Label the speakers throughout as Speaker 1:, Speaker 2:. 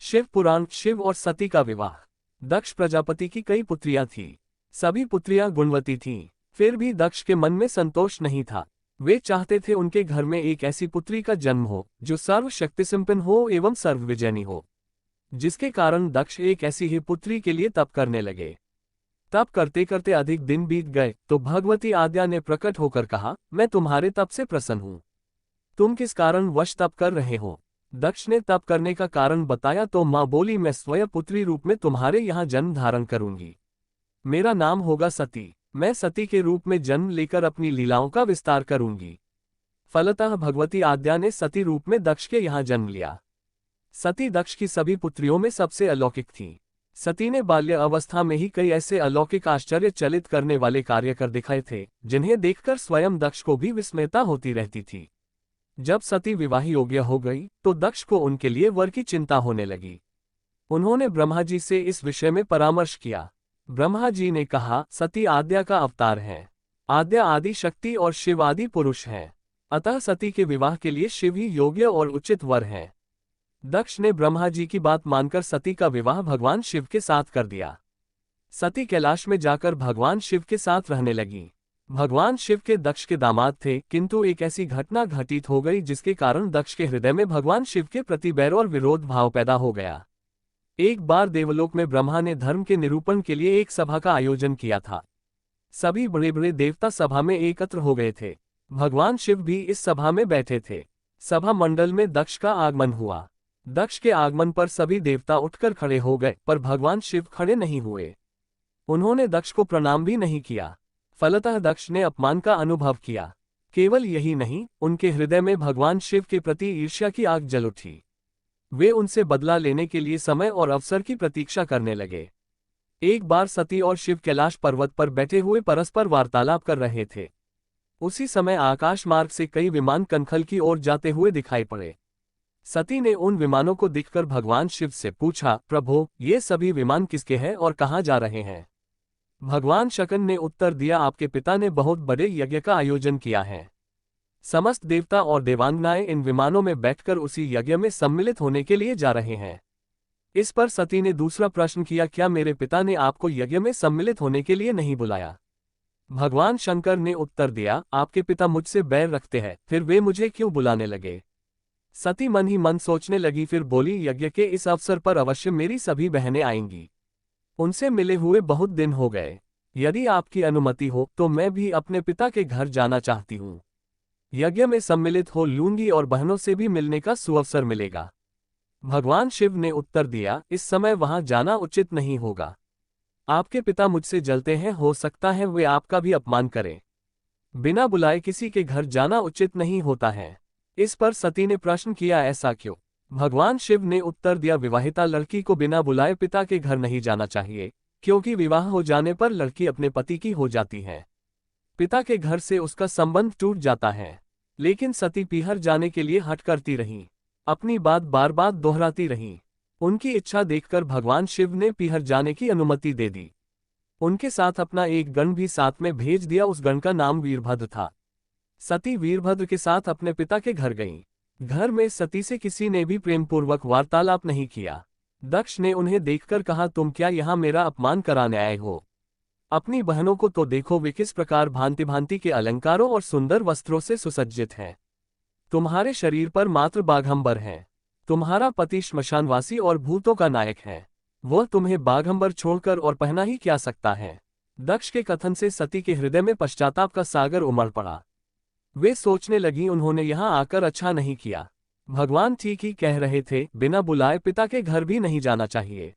Speaker 1: शिव पुराण। शिव और सती का विवाह। दक्ष प्रजापति की कई पुत्रियां थीं। सभी पुत्रियां गुणवती थीं। फिर भी दक्ष के मन में संतोष नहीं था। वे चाहते थे उनके घर में एक ऐसी पुत्री का जन्म हो जो सर्वशक्तिसंपन्न हो एवं सर्वविजयनी हो, जिसके कारण दक्ष एक ऐसी ही पुत्री के लिए तप करने लगे। तप करते करते अधिक दिन बीत गए तो भगवती आद्या ने प्रकट होकर कहा, मैं तुम्हारे तप से प्रसन्न हूँ। तुम किस कारण वश तप कर रहे हो? दक्ष ने तप करने का कारण बताया तो माँ बोली, मैं स्वयं पुत्री रूप में तुम्हारे यहाँ जन्म धारण करूंगी। मेरा नाम होगा सती। मैं सती के रूप में जन्म लेकर अपनी लीलाओं का विस्तार करूंगी। फलतः भगवती आद्या ने सती रूप में दक्ष के यहाँ जन्म लिया। सती दक्ष की सभी पुत्रियों में सबसे अलौकिक थी। सती ने बाल्य अवस्था में ही कई ऐसे अलौकिक आश्चर्यचलित करने वाले कार्य कर दिखाए थे, जिन्हें देखकर स्वयं दक्ष को भी विस्मयता होती रहती थी। जब सती विवाह योग्य हो गई तो दक्ष को उनके लिए वर की चिंता होने लगी। उन्होंने ब्रह्मा जी से इस विषय में परामर्श किया। ब्रह्मा जी ने कहा, सती आद्या का अवतार है। आद्या आदि शक्ति और शिव आदि पुरुष हैं। अतः सती के विवाह के लिए शिव ही योग्य और उचित वर हैं। दक्ष ने ब्रह्मा जी की बात मानकर सती का विवाह भगवान शिव के साथ कर दिया। सती कैलाश में जाकर भगवान शिव के साथ रहने लगी। भगवान शिव के दक्ष के दामाद थे, किंतु एक ऐसी घटना घटित हो गई जिसके कारण दक्ष के हृदय में भगवान शिव के प्रति बैर और विरोध भाव पैदा हो गया। एक बार देवलोक में ब्रह्मा ने धर्म के निरूपण के लिए एक सभा का आयोजन किया था। सभी बड़े बड़े देवता सभा में एकत्र हो गए थे। भगवान शिव भी इस सभा में बैठे थे। सभा मंडल में दक्ष का आगमन हुआ। दक्ष के आगमन पर सभी देवता उठकर खड़े हो गए, पर भगवान शिव खड़े नहीं हुए। उन्होंने दक्ष को प्रणाम भी नहीं किया। फलतः दक्ष ने अपमान का अनुभव किया। केवल यही नहीं, उनके हृदय में भगवान शिव के प्रति ईर्ष्या की आग जल उठी। वे उनसे बदला लेने के लिए समय और अवसर की प्रतीक्षा करने लगे। एक बार सती और शिव कैलाश पर्वत पर बैठे हुए परस्पर वार्तालाप कर रहे थे। उसी समय आकाश मार्ग से कई विमान कनखल की ओर जाते हुए दिखाई पड़े। सती ने उन विमानों को देखकर भगवान शिव से पूछा, प्रभो, ये सभी विमान किसके हैं और कहाँ जा रहे हैं? भगवान शक्र ने उत्तर दिया, आपके पिता ने बहुत बड़े यज्ञ का आयोजन किया है। समस्त देवता और देवांगनाएं इन विमानों में बैठकर उसी यज्ञ में सम्मिलित होने के लिए जा रहे हैं। इस पर सती ने दूसरा प्रश्न किया, क्या मेरे पिता ने आपको यज्ञ में सम्मिलित होने के लिए नहीं बुलाया? भगवान शंकर ने उत्तर दिया, आपके पिता मुझसे बैर रखते हैं, फिर वे मुझे क्यों बुलाने लगे? सती मन ही मन सोचने लगी, फिर बोली, यज्ञ के इस अवसर पर अवश्य मेरी सभी बहनें आएंगी। उनसे मिले हुए बहुत दिन हो गए। यदि आपकी अनुमति हो तो मैं भी अपने पिता के घर जाना चाहती हूँ। यज्ञ में सम्मिलित हो लूंगी और बहनों से भी मिलने का सुअवसर मिलेगा। भगवान शिव ने उत्तर दिया, इस समय वहां जाना उचित नहीं होगा। आपके पिता मुझसे जलते हैं, हो सकता है वे आपका भी अपमान करें। बिना बुलाए किसी के घर जाना उचित नहीं होता है। इस पर सती ने प्रश्न किया, ऐसा क्यों? भगवान शिव ने उत्तर दिया, विवाहिता लड़की को बिना बुलाए पिता के घर नहीं जाना चाहिए, क्योंकि विवाह हो जाने पर लड़की अपने पति की हो जाती है। पिता के घर से उसका संबंध टूट जाता है। लेकिन सती पीहर जाने के लिए हट करती रहीं, अपनी बात बार बार दोहराती रहीं। उनकी इच्छा देखकर भगवान शिव ने पीहर जाने की अनुमति दे दी। उनके साथ अपना एक गण भी साथ में भेज दिया। उस गण का नाम वीरभद्र था। सती वीरभद्र के साथ अपने पिता के घर गईं। घर में सती से किसी ने भी प्रेमपूर्वक वार्तालाप नहीं किया। दक्ष ने उन्हें देखकर कहा, तुम क्या यहाँ मेरा अपमान कराने आए हो? अपनी बहनों को तो देखो, वे किस प्रकार भांति भांति के अलंकारों और सुंदर वस्त्रों से सुसज्जित हैं। तुम्हारे शरीर पर मात्र बाघंबर हैं। तुम्हारा पति श्मशानवासी और भूतों का नायक है। वह तुम्हें बाघंबर छोड़कर और पहना ही क्या सकता है? दक्ष के कथन से सती के हृदय में पश्चाताप का सागर उमड़ पड़ा। वे सोचने लगी, उन्होंने यहाँ आकर अच्छा नहीं किया। भगवान ठीक ही कह रहे थे, बिना बुलाए पिता के घर भी नहीं जाना चाहिए।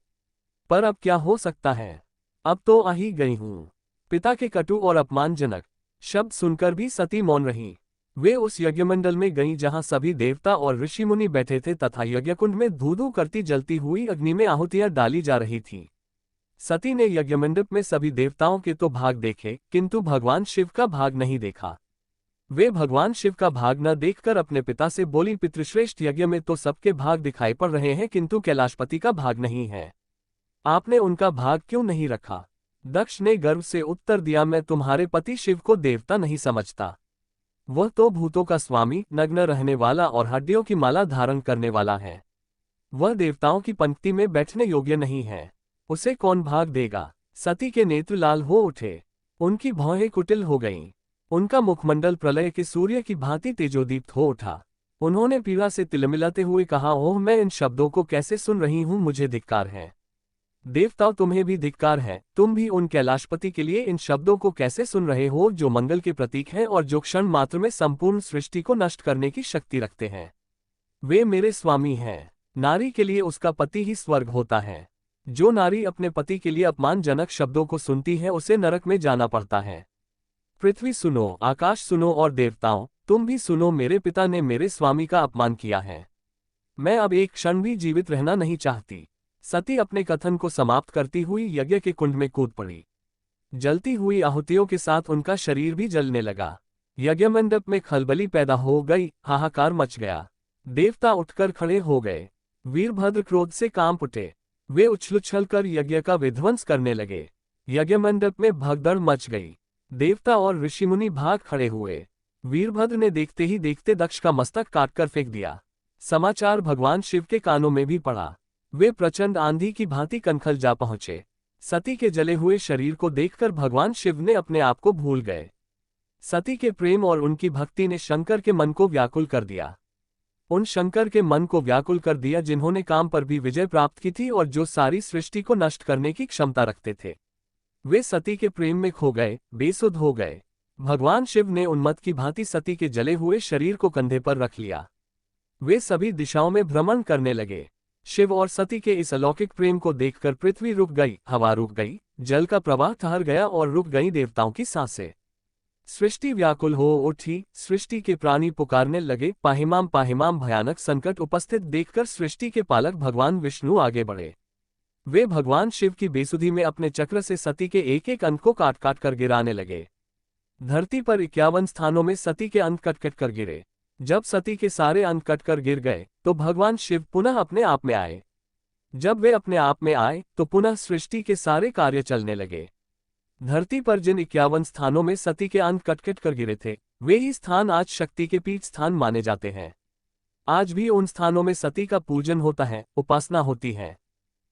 Speaker 1: पर अब क्या हो सकता है? अब तो आ ही गई हूँ। पिता के कटु और अपमानजनक शब्द सुनकर भी सती मौन रही। वे उस यज्ञमंडल में गईं जहाँ सभी देवता और ऋषि मुनि बैठे थे तथा यज्ञकुंड में धू धू करती जलती हुई अग्नि में आहुतियां डाली जा रही थीं। सती ने यज्ञमंडप में सभी देवताओं के तो भाग देखे, किंतु भगवान शिव का भाग नहीं देखा। वे भगवान शिव का भाग न देखकर अपने पिता से बोली, पितृश्रेष्ठ यज्ञ में तो सबके भाग दिखाई पड़ रहे हैं, किंतु कैलाशपति का भाग नहीं है। आपने उनका भाग क्यों नहीं रखा? दक्ष ने गर्व से उत्तर दिया, मैं तुम्हारे पति शिव को देवता नहीं समझता। वह तो भूतों का स्वामी, नग्न रहने वाला और हड्डियों की माला धारण करने वाला है। वह देवताओं की पंक्ति में बैठने योग्य नहीं है। उसे कौन भाग देगा? सती के नेत्र लाल हो उठे। उनकी भौहें कुटिल हो गईं। उनका मुखमंडल प्रलय के सूर्य की भांति तेजोदीप्त हो उठा। उन्होंने पीड़ा से तिलमिलाते हुए कहा, ओह, मैं इन शब्दों को कैसे सुन रही हूं, मुझे धिक्कार है। देवताओं, तुम्हें भी धिक्कार है। तुम भी उन कैलाशपति के लिए इन शब्दों को कैसे सुन रहे हो, जो मंगल के प्रतीक हैं और जो क्षण मात्र में संपूर्ण सृष्टि को नष्ट करने की शक्ति रखते हैं। वे मेरे स्वामी हैं। नारी के लिए उसका पति ही स्वर्ग होता है। जो नारी अपने पति के लिए अपमानजनक शब्दों को सुनती है, उसे नरक में जाना पड़ता है। पृथ्वी सुनो, आकाश सुनो और देवताओं, तुम भी सुनो, मेरे पिता ने मेरे स्वामी का अपमान किया है। मैं अब एक क्षण भी जीवित रहना नहीं चाहती। सती अपने कथन को समाप्त करती हुई यज्ञ के कुंड में कूद पड़ी। जलती हुई आहुतियों के साथ उनका शरीर भी जलने लगा। यज्ञ मंडप में खलबली पैदा हो गई, हाहाकार मच गया। देवता उठकर खड़े हो गए। वीरभद्र क्रोध से कांप उठे। वे उछल कर यज्ञ का विध्वंस करने लगे। यज्ञ मंडप में भगदड़ मच गई। देवता और ऋषिमुनि भाग खड़े हुए। वीरभद्र ने देखते ही देखते दक्ष का मस्तक काटकर फेंक दिया। समाचार भगवान शिव के कानों में भी पड़ा। वे प्रचंड आंधी की भांति कनखल जा पहुंचे। सती के जले हुए शरीर को देखकर भगवान शिव ने अपने आप को भूल गए। सती के प्रेम और उनकी भक्ति ने शंकर के मन को व्याकुल कर दिया। उन शंकर के मन को व्याकुल कर दिया जिन्होंने काम पर भी विजय प्राप्त की थी और जो सारी सृष्टि को नष्ट करने की क्षमता रखते थे। वे सती के प्रेम में खो गए, बेसुध हो गए। भगवान शिव ने उन्मत्त की भांति सती के जले हुए शरीर को कंधे पर रख लिया। वे सभी दिशाओं में भ्रमण करने लगे। शिव और सती के इस अलौकिक प्रेम को देखकर पृथ्वी रुक गई, हवा रुक गई, जल का प्रवाह ठहर गया और रुक गई देवताओं की सांसें। सृष्टि व्याकुल हो उठी। सृष्टि के प्राणी पुकारने लगे, पाहिमाम पाहिमाम। भयानक संकट उपस्थित देखकर सृष्टि के पालक भगवान विष्णु आगे बढ़े। वे भगवान शिव की बेसुधी में अपने चक्र से सती के एक एक अंत को काट काट कर गिराने लगे। धरती पर 51 स्थानों में सती के अंत कट कट कर गिरे। जब सती के सारे अंत कटकर गिर गए तो भगवान शिव पुनः अपने आप में आए। जब वे अपने आप में आए तो पुनः सृष्टि के सारे कार्य चलने लगे। धरती पर जिन 51 स्थानों में सती के अंत कट कट कर गिरे थे, वे ही स्थान आज शक्ति के पीठ स्थान माने जाते हैं। आज भी उन स्थानों में सती का पूजन होता है, उपासना होती है।